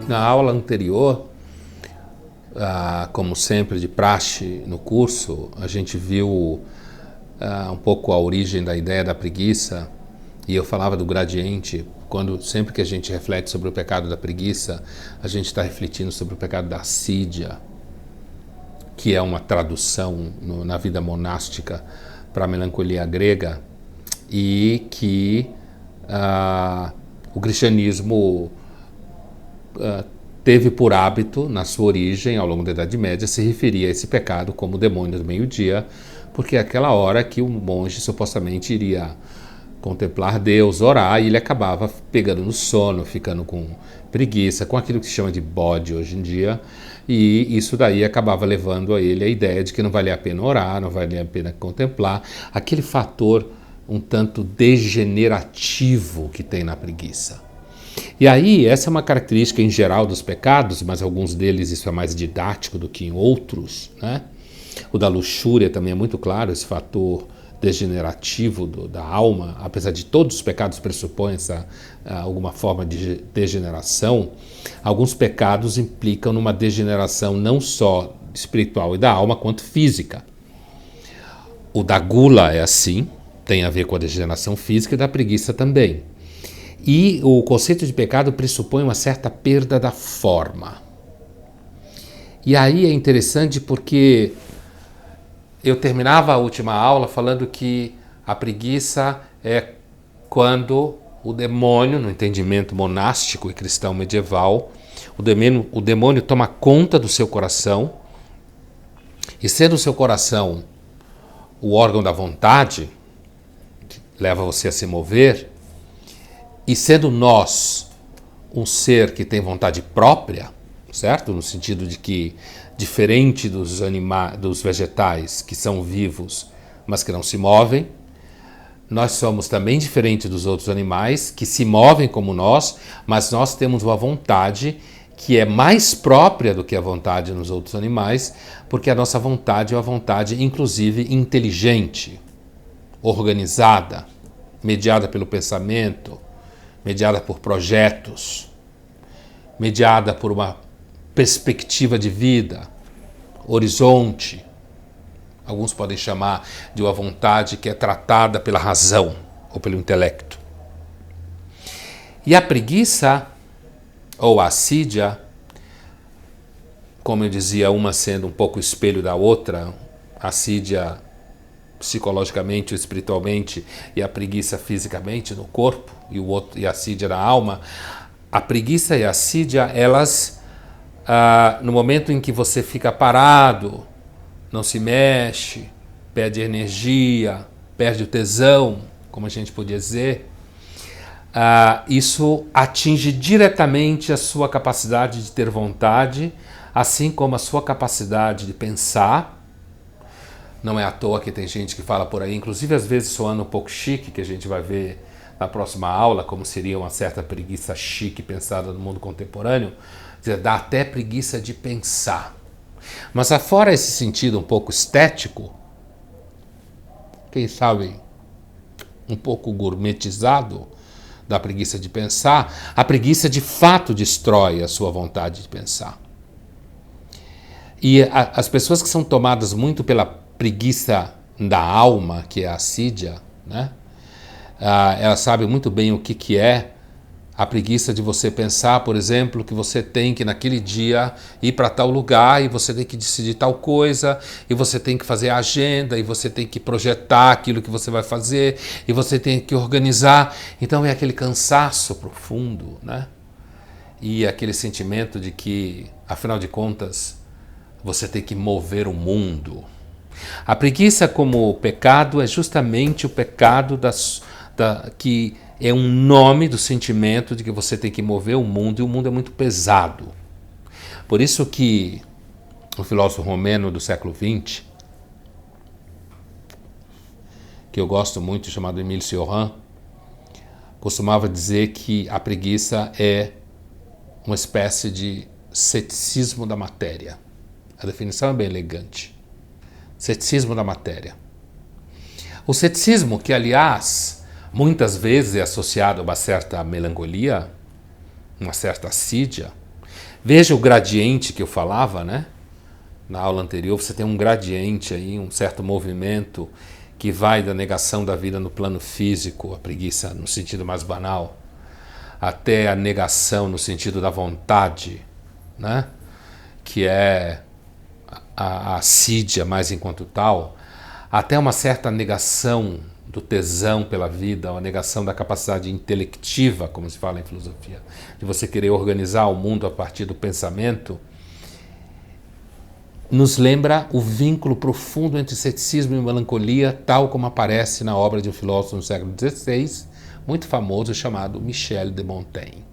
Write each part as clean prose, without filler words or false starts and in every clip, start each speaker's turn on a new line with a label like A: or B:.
A: Na aula anterior, como sempre de praxe no curso, a gente viu um pouco a origem da ideia da preguiça, e eu falava do gradiente. Sempre que a gente reflete sobre o pecado da preguiça, a gente está refletindo sobre o pecado da assídia, que é uma tradução na vida monástica para a melancolia grega, e que o cristianismo teve por hábito, na sua origem, ao longo da Idade Média, se referir a esse pecado como o demônio do meio-dia, porque é aquela hora que o monge supostamente iria contemplar Deus, orar, e ele acabava pegando no sono, ficando com preguiça, com aquilo que se chama de bode hoje em dia, e isso daí acabava levando a ele a ideia de que não valia a pena orar, não valia a pena contemplar, aquele fator um tanto degenerativo que tem na preguiça. E aí, essa é uma característica em geral dos pecados, mas alguns deles isso é mais didático do que em outros, né? O da luxúria também é muito claro, esse fator degenerativo da alma, apesar de todos os pecados pressupõem alguma forma de degeneração. Alguns pecados implicam numa degeneração não só espiritual e da alma, quanto física. O da gula é assim, tem a ver com a degeneração física, e da preguiça também. E o conceito de pecado pressupõe uma certa perda da forma. E aí é interessante porque eu terminava a última aula falando que a preguiça é quando o demônio, no entendimento monástico e cristão medieval, o demônio toma conta do seu coração, e sendo o seu coração o órgão da vontade, que leva você a se mover, e sendo nós um ser que tem vontade própria, certo? No sentido de que, diferente dos vegetais que são vivos, mas que não se movem, nós somos também diferentes dos outros animais que se movem como nós, mas nós temos uma vontade que é mais própria do que a vontade nos outros animais, porque a nossa vontade é uma vontade, inclusive, inteligente, organizada, mediada pelo pensamento, mediada por projetos, mediada por uma perspectiva de vida, horizonte. Alguns podem chamar de uma vontade que é tratada pela razão ou pelo intelecto. E a preguiça, ou a assídia, como eu dizia, uma sendo um pouco espelho da outra, a assídia psicologicamente ou espiritualmente, e a preguiça fisicamente no corpo, e a assídia na alma. A preguiça e a assídia, elas, no momento em que você fica parado, não se mexe, perde energia, perde o tesão, como a gente podia dizer, isso atinge diretamente a sua capacidade de ter vontade, assim como a sua capacidade de pensar. Não é à toa que tem gente que fala por aí, inclusive às vezes soando um pouco chique, que a gente vai ver na próxima aula, como seria uma certa preguiça chique pensada no mundo contemporâneo, dá até preguiça de pensar. Mas afora esse sentido um pouco estético, quem sabe um pouco gourmetizado da preguiça de pensar, a preguiça de fato destrói a sua vontade de pensar. E as pessoas que são tomadas muito pela preguiça da alma, que é a assídia, né? Elas sabem muito bem o que é a preguiça de você pensar, por exemplo, que você tem que naquele dia ir para tal lugar, e você tem que decidir tal coisa, e você tem que fazer a agenda, e você tem que projetar aquilo que você vai fazer, e você tem que organizar. Então é aquele cansaço profundo, né? E aquele sentimento de que, afinal de contas, você tem que mover o mundo. A preguiça como pecado é justamente o pecado que é um nome do sentimento de que você tem que mover o mundo, e o mundo é muito pesado. Por isso que o filósofo romeno do século XX, que eu gosto muito, chamado Émile Cioran, costumava dizer que a preguiça é uma espécie de ceticismo da matéria. A definição é bem elegante. Ceticismo da matéria. O ceticismo, que aliás muitas vezes é associado a uma certa melancolia, uma certa assídia, Veja o gradiente que eu falava, né? Na aula anterior, você tem um gradiente aí, um certo movimento que vai da negação da vida no plano físico, a preguiça no sentido mais banal, até a negação no sentido da vontade, né? Que é a assídia mais enquanto tal, até uma certa negação do tesão pela vida, uma negação da capacidade intelectiva, como se fala em filosofia, de você querer organizar o mundo a partir do pensamento, nos lembra o vínculo profundo entre ceticismo e melancolia, tal como aparece na obra de um filósofo no século XVI, muito famoso, chamado Michel de Montaigne.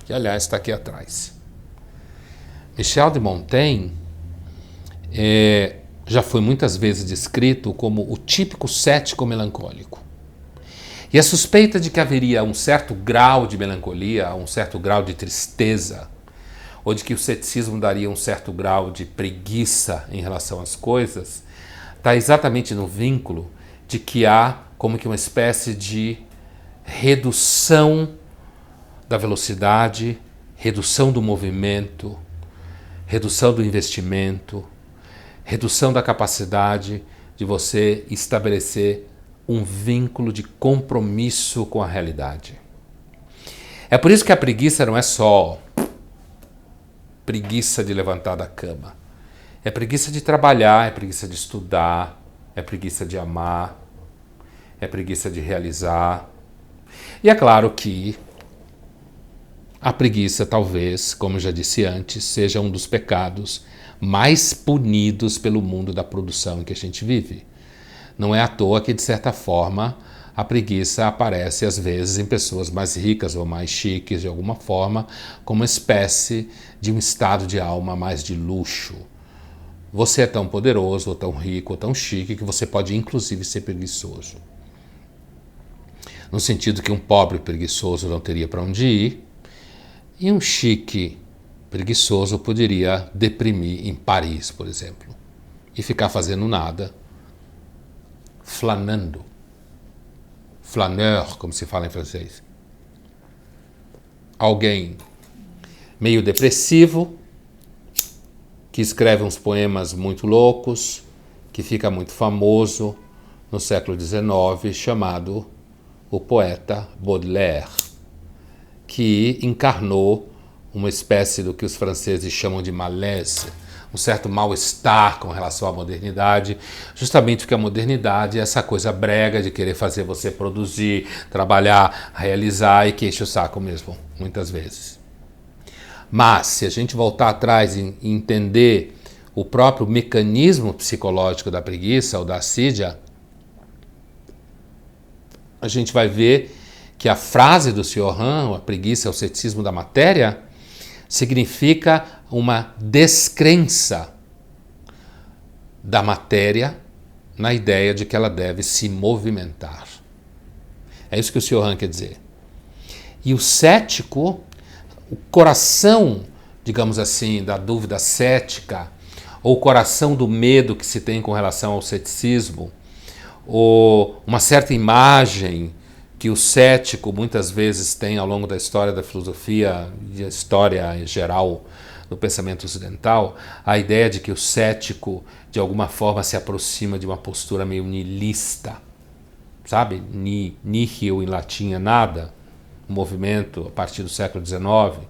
A: Que, aliás, está aqui atrás. Michel de Montaigne já foi muitas vezes descrito como o típico cético melancólico. E a suspeita de que haveria um certo grau de melancolia, um certo grau de tristeza, ou de que o ceticismo daria um certo grau de preguiça em relação às coisas, está exatamente no vínculo de que há como que uma espécie de redução da velocidade, redução do movimento, redução do investimento, redução da capacidade de você estabelecer um vínculo de compromisso com a realidade. É por isso que a preguiça não é só preguiça de levantar da cama. É preguiça de trabalhar, é preguiça de estudar, é preguiça de amar, é preguiça de realizar. E é claro que a preguiça, talvez, como eu já disse antes, seja um dos pecados mais punidos pelo mundo da produção em que a gente vive. Não é à toa que, de certa forma, a preguiça aparece às vezes em pessoas mais ricas ou mais chiques, de alguma forma, como uma espécie de um estado de alma mais de luxo. Você é tão poderoso, ou tão rico, ou tão chique, que você pode inclusive ser preguiçoso. No sentido que um pobre preguiçoso não teria para onde ir, e um chique preguiçoso poderia deprimir em Paris, por exemplo, e ficar fazendo nada, flanando. Flaneur, como se fala em francês. Alguém meio depressivo, que escreve uns poemas muito loucos, que fica muito famoso no século XIX, chamado o poeta Baudelaire, que encarnou uma espécie do que os franceses chamam de malaise, um certo mal-estar com relação à modernidade, justamente porque a modernidade é essa coisa brega de querer fazer você produzir, trabalhar, realizar e que enche o saco mesmo, muitas vezes. Mas, se a gente voltar atrás e entender o próprio mecanismo psicológico da preguiça ou da assídia, a gente vai ver que a frase do Sr. Han, a preguiça é o ceticismo da matéria, significa uma descrença da matéria na ideia de que ela deve se movimentar. É isso que o Sr. Han quer dizer. E o cético, o coração, digamos assim, da dúvida cética, ou o coração do medo que se tem com relação ao ceticismo, ou uma certa imagem que o cético muitas vezes tem ao longo da história da filosofia e da história em geral do pensamento ocidental, a ideia de que o cético de alguma forma se aproxima de uma postura meio nihilista, sabe? Nihil em latim é nada, um movimento a partir do século XIX.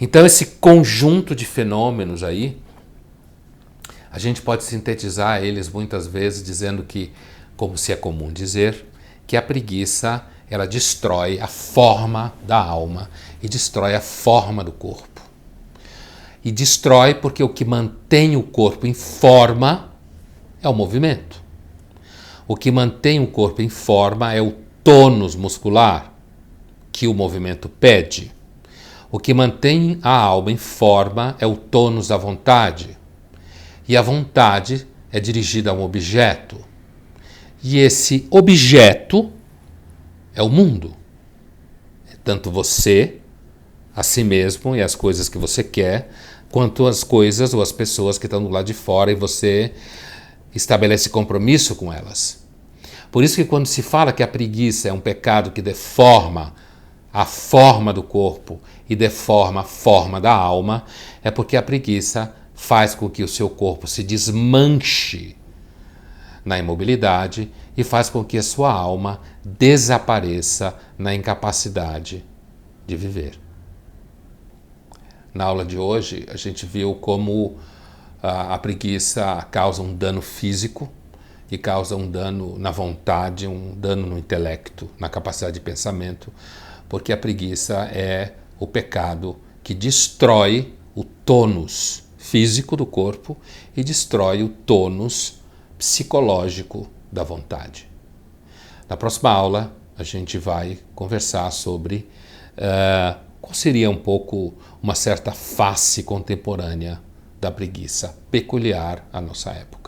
A: Então esse conjunto de fenômenos aí, a gente pode sintetizar eles muitas vezes dizendo que, como se é comum dizer, que a preguiça, ela destrói a forma da alma e destrói a forma do corpo. E destrói porque o que mantém o corpo em forma é o movimento. O que mantém o corpo em forma é o tônus muscular que o movimento pede. O que mantém a alma em forma é o tônus da vontade. E a vontade é dirigida a um objeto. E esse objeto é o mundo. É tanto você, a si mesmo e as coisas que você quer, quanto as coisas ou as pessoas que estão do lado de fora e você estabelece compromisso com elas. Por isso que quando se fala que a preguiça é um pecado que deforma a forma do corpo e deforma a forma da alma, é porque a preguiça faz com que o seu corpo se desmanche na imobilidade e faz com que a sua alma desapareça na incapacidade de viver. Na aula de hoje, a gente viu como a preguiça causa um dano físico e causa um dano na vontade, um dano no intelecto, na capacidade de pensamento, porque a preguiça é o pecado que destrói o tônus físico do corpo e destrói o tônus psicológico da vontade. Na próxima aula, a gente vai conversar sobre qual seria um pouco uma certa face contemporânea da preguiça, peculiar à nossa época.